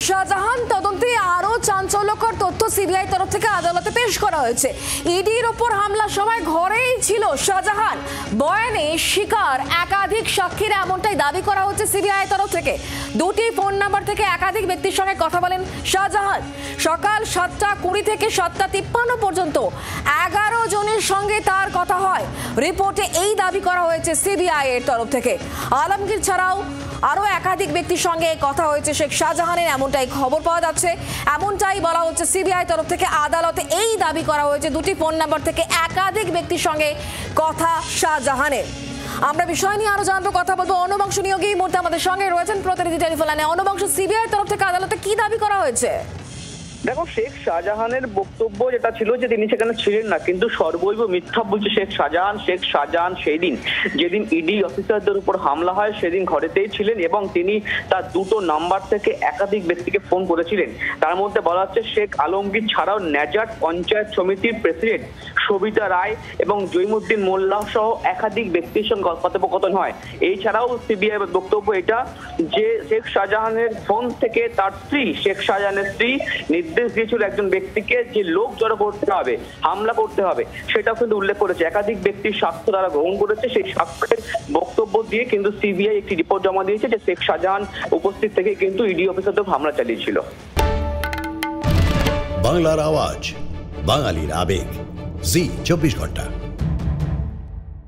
শাহজাহান তদন্তে আরো চাঞ্চল্যকর তথ্য সিবিআই তরফ থেকে আদালতে পেশ করা হয়েছে। ইডির ওপর হামলা সময় ঘরেই ছিল শাহজাহান। বয়ানে স্বীকার একাধিক সাক্ষীর, এমনটাই দাবি করা হচ্ছে সিবিআই তরফ থেকে। দুটি ফোন নাম্বার থেকে একাধিক ব্যক্তির সঙ্গে কথা বলেন শাহজাহান। সকাল 7:20 থেকে 7:53 পর্যন্ত 11 জনের সঙ্গে তার কথা হয়। রিপোর্টে এই দাবি করা হয়েছে সিবিআই এর তরফ থেকে। আলমগীর ছাড়াও আরো একাধিক ব্যক্তির সঙ্গে কথা হয়েছে শেখ শাহজাহানের, এমনটাই খবর পাওয়া যাচ্ছে। এমনটাই বলা হচ্ছে সিবিআই তরফ থেকে। আদালতে এই দাবি করা হয়েছে দুটি ফোন নাম্বার থেকে একাধিক ব্যক্তির সঙ্গে কথা শাহজাহানের। আমরা বিষয় নিয়ে আরো জানবো, কথা বলবো। অনবংশ নিয়োগী এই মুহূর্তে আমাদের সঙ্গে রয়েছেন প্রতিনিধি টেলিফোন লাইনে। অনবংশ, সিবিআই তরফ থেকে আদালতে কি দাবি করা হয়েছে? দেখো, শেখ শাহজাহানের বক্তব্য যেটা ছিল যে তিনি সেখানে ছিলেন না, কিন্তু সর্বৈব মিথ্যা বলছে শেখ শাহজাহান। শেখ শাহজাহান সেই দিন যেদিন ইডি অফিসারদের উপর হামলা হয় সেদিন ঘরেতেই ছিলেন এবং তিনি তার দুটো নাম্বার থেকে একাধিক ব্যক্তিকে ফোন করেছিলেন। তার মধ্যে বলা হচ্ছে শেখ আলমগীর ছাড়াও ন্যাজাট পঞ্চায়েত সমিতির প্রেসিডেন্ট সবিতা রায় এবং জৈমুদ্দিন মোল্লা সহ একাধিক ব্যক্তির সঙ্গে কথোপকথন হয়। এছাড়াও সিবিআই বক্তব্য এটা যে শেখ শাহজাহানের ফোন থেকে তার স্ত্রী, শেখ শাহজাহানের স্ত্রী নির্দেশ দিয়েছিল একজন ব্যক্তিকে যে লোক জড়ো করতে হবে, হামলা করতে হবে, সেটাও কিন্তু উল্লেখ করেছে। একাধিক ব্যক্তির সাক্ষ্য তারা গ্রহণ করেছে। সেই সাক্ষ্যের বক্তব্য দিয়ে কিন্তু সিবিআই একটি রিপোর্ট জমা দিয়েছে যে শেখ শাহজাহান উপস্থিত থেকে কিন্তু ইডি অফিসারদের হামলা চালিয়েছিল। বাংলার আওয়াজ, বাঙালির আবেগ, জি 24 ঘন্টা।